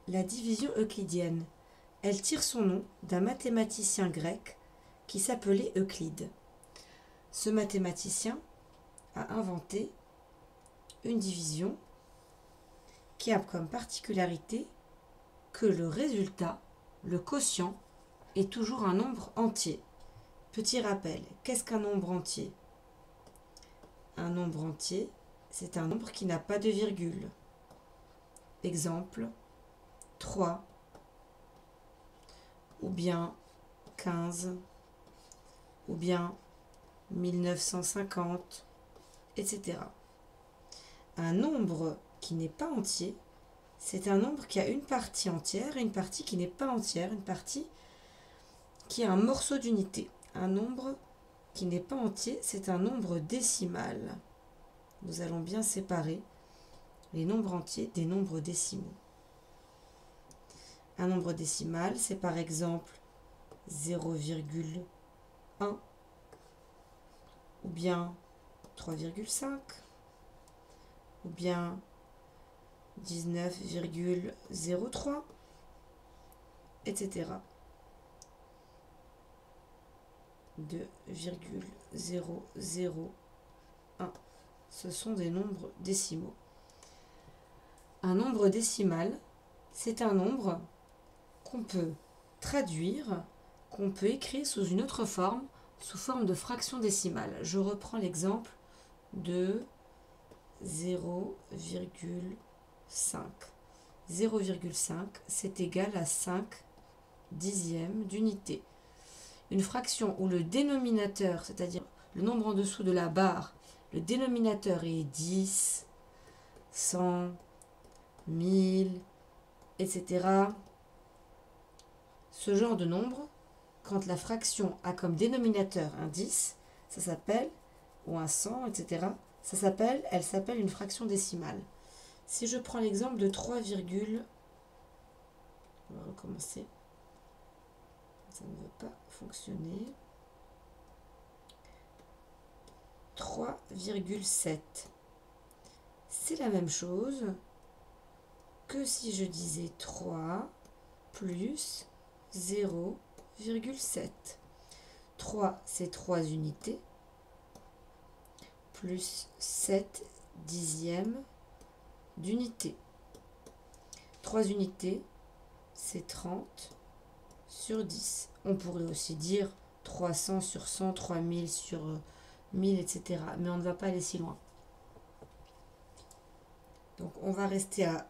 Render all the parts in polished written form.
La division euclidienne. Elle tire son nom d'un mathématicien grec qui s'appelait Euclide. Ce mathématicien a inventé une division qui a comme particularité que le résultat, le quotient, est toujours un nombre entier. Petit rappel, qu'est-ce qu'un nombre entier? Un nombre entier, c'est un nombre qui n'a pas de virgule. Exemple, 3, ou bien 15, ou bien 1950, etc. Un nombre qui n'est pas entier, c'est un nombre qui a une partie entière et une partie qui n'est pas entière, une partie qui a un morceau d'unité. Un nombre qui n'est pas entier, c'est un nombre décimal. Nous allons bien séparer les nombres entiers des nombres décimaux. Un nombre décimal, c'est par exemple 0,1 ou bien 3,5 ou bien 19,03, etc. 2,001. Ce sont des nombres décimaux. Un nombre décimal, c'est un nombre qu'on peut traduire, qu'on peut écrire sous une autre forme, sous forme de fraction décimale. Je reprends l'exemple de 0,5. 0,5, c'est égal à 5 dixièmes d'unité. Une fraction où le dénominateur, c'est-à-dire le nombre en dessous de la barre, le dénominateur est 10, 100, 1000, etc. Ce genre de nombre, quand la fraction a comme dénominateur un 10, ça s'appelle, ou un 100, etc., elle s'appelle une fraction décimale. Si je prends l'exemple de 3, on va recommencer. Ça ne veut pas fonctionner. 3,7. C'est la même chose que si je disais 3 plus 0,7. 3, c'est 3 unités, plus 7 dixièmes d'unité. 3 unités, c'est 30 sur 10. On pourrait aussi dire 300 sur 100, 3000 sur 1000, etc. Mais on ne va pas aller si loin. Donc on va rester à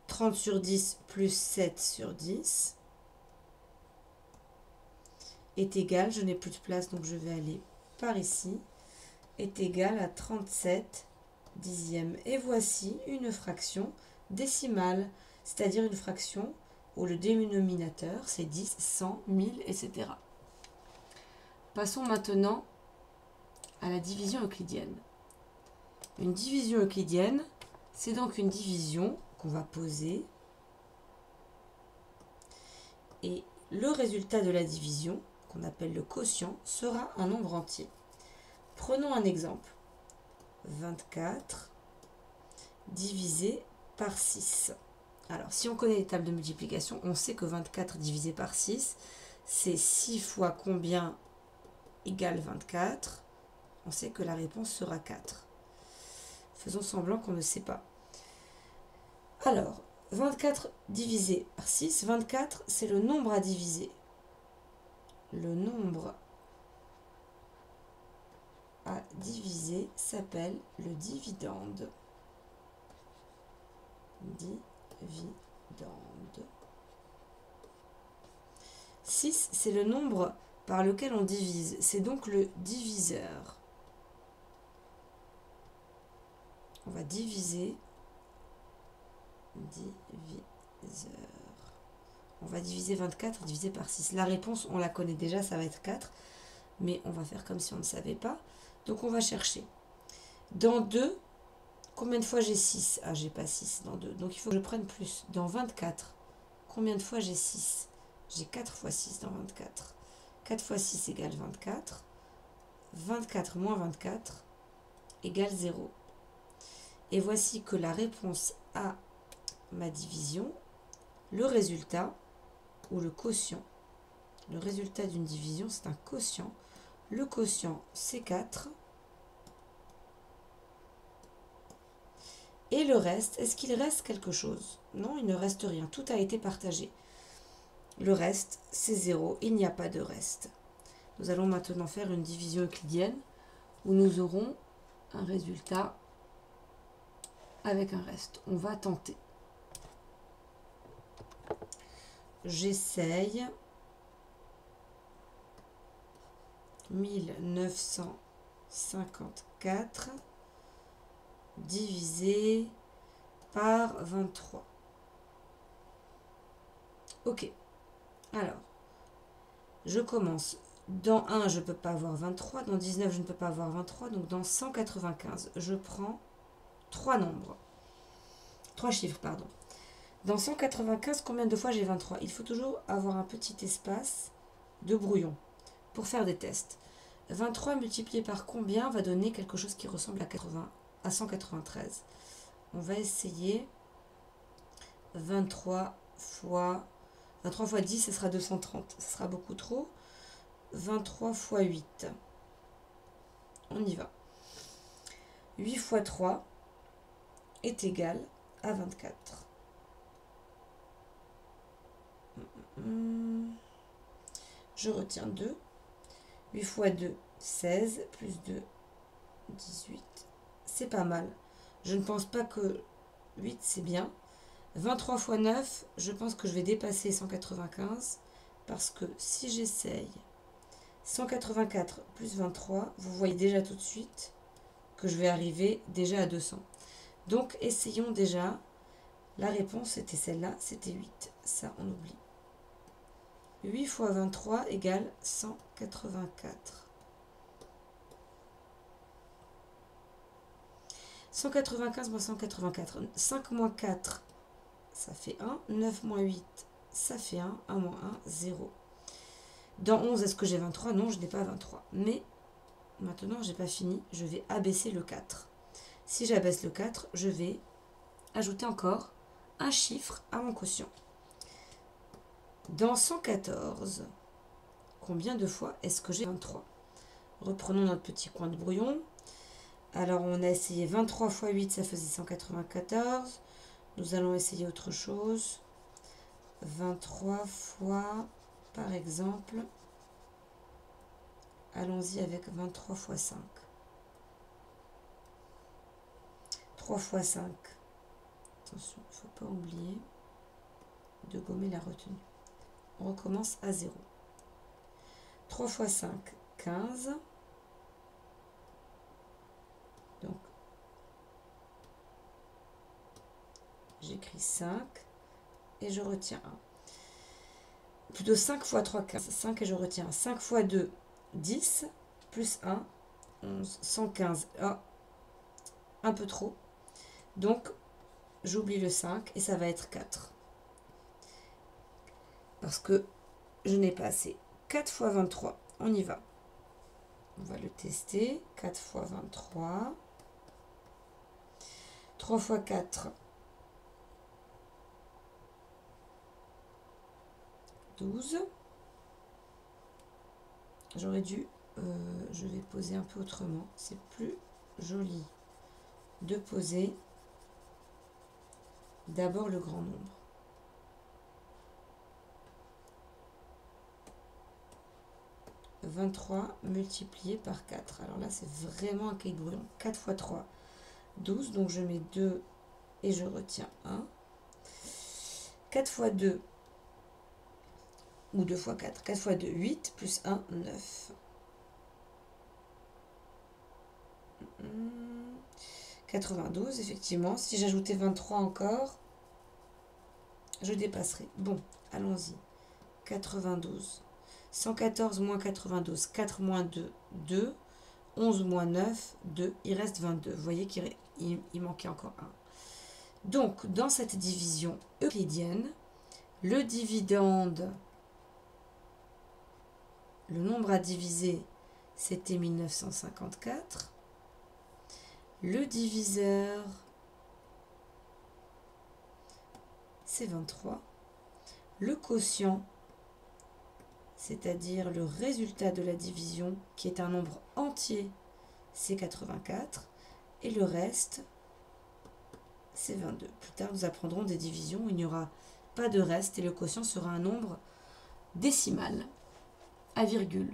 30 sur 10 plus 7 sur 10 est égal, je n'ai plus de place donc je vais aller par ici, est égal à 37 dixièmes. Et voici une fraction décimale, c'est-à-dire une fraction où le dénominateur c'est 10, 100, 1000, etc. Passons maintenant à la division euclidienne. Une division euclidienne, c'est donc une division qu'on va poser et le résultat de la division, qu'on appelle le quotient, sera un nombre entier. Prenons un exemple. 24 divisé par 6. Alors, si on connaît les tables de multiplication, on sait que 24 divisé par 6, c'est 6 fois combien égale 24. On sait que la réponse sera 4. Faisons semblant qu'on ne sait pas. Alors, 24 divisé par 6, 24, c'est le nombre à diviser. Le nombre à diviser s'appelle le dividende. Dividende. 6, c'est le nombre par lequel on divise. C'est donc le diviseur. On va diviser. Diviseur. On va diviser 24 divisé par 6. La réponse, on la connaît déjà, ça va être 4. Mais on va faire comme si on ne savait pas. Donc on va chercher. Dans 2, combien de fois j'ai 6? Ah, j'ai pas 6 dans 2. Donc il faut que je prenne plus. Dans 24, combien de fois j'ai 6? J'ai 4 fois 6 dans 24. 4 fois 6 égale 24. 24 moins 24 égale 0. Et voici que la réponse à ma division le résultat ou le quotient. Le résultat d'une division, c'est un quotient. Le quotient, c'est 4. Et le reste, est-ce qu'il reste quelque chose? Non, il ne reste rien. Tout a été partagé. Le reste, c'est 0. Il n'y a pas de reste. Nous allons maintenant faire une division euclidienne où nous aurons un résultat avec un reste. On va tenter. J'essaye. 1954 divisé par 23. Ok. Alors, je commence. Dans 1, je ne peux pas avoir 23. Dans 19, je ne peux pas avoir 23. Donc, dans 195, je prends 3 nombres. 3 chiffres, pardon. Dans 195, combien de fois j'ai 23? Il faut toujours avoir un petit espace de brouillon pour faire des tests. 23 multiplié par combien va donner quelque chose qui ressemble à 193. On va essayer 23 fois 10, ce sera 230. Ce sera beaucoup trop. 23 fois 8. On y va. 8 fois 3 est égal à 24. Je retiens 2. 8 fois 2, 16, plus 2, 18. C'est pas mal. Je ne pense pas que 8, c'est bien. 23 fois 9, je pense que je vais dépasser 195. Parce que si j'essaye 184 plus 23, vous voyez déjà tout de suite que je vais arriver déjà à 200. Donc, essayons déjà. La réponse, c'était celle-là, c'était 8. Ça, on oublie. 8 fois 23 égale 184. 195 moins 184. 5 moins 4, ça fait 1. 9 moins 8, ça fait 1. 1 moins 1, 0. Dans 11, est-ce que j'ai 23? Non, je n'ai pas 23. Mais maintenant, je n'ai pas fini. Je vais abaisser le 4. Si j'abaisse le 4, je vais ajouter encore un chiffre à mon quotient. Dans 114, combien de fois est-ce que j'ai 23? Reprenons notre petit coin de brouillon. Alors, on a essayé 23 fois 8, ça faisait 194. Nous allons essayer autre chose. 23 fois, par exemple, allons-y avec 23 fois 5. 3 fois 5. Attention, il ne faut pas oublier de gommer la retenue. On recommence à 0. 3 fois 5, 15. Donc, j'écris 5 et je retiens 1. Plutôt 5 fois 3, 15. 5 et je retiens 1. 5 fois 2, 10. Plus 1, 11. 115. Ah, un peu trop. Donc, j'oublie le 5 et ça va être 4. Parce que je n'ai pas assez. 4 fois 23, on y va. On va le tester. 4 fois 23. 3 fois 4. 12. J'aurais dû... je vais poser un peu autrement. C'est plus joli de poser d'abord le grand nombre. « 23 multiplié par 4. » Alors là, c'est vraiment un cahier de brouillon. 4 fois 3, 12. Donc, je mets 2 et je retiens 1. 4 fois 2, ou 2 fois 4. 4 fois 2, 8. Plus 1, 9. 92, effectivement. Si j'ajoutais 23 encore, je dépasserai. Bon, allons-y. 92. 114 moins 92. 4 moins 2, 2. 11 moins 9, 2. Il reste 22. Vous voyez qu'il manquait encore 1. Donc, dans cette division euclidienne, le dividende, le nombre à diviser, c'était 1954. Le diviseur, c'est 23. Le quotient, c'est-à-dire le résultat de la division, qui est un nombre entier, c'est 84. Et le reste, c'est 22. Plus tard, nous apprendrons des divisions où il n'y aura pas de reste et le quotient sera un nombre décimal, à virgule.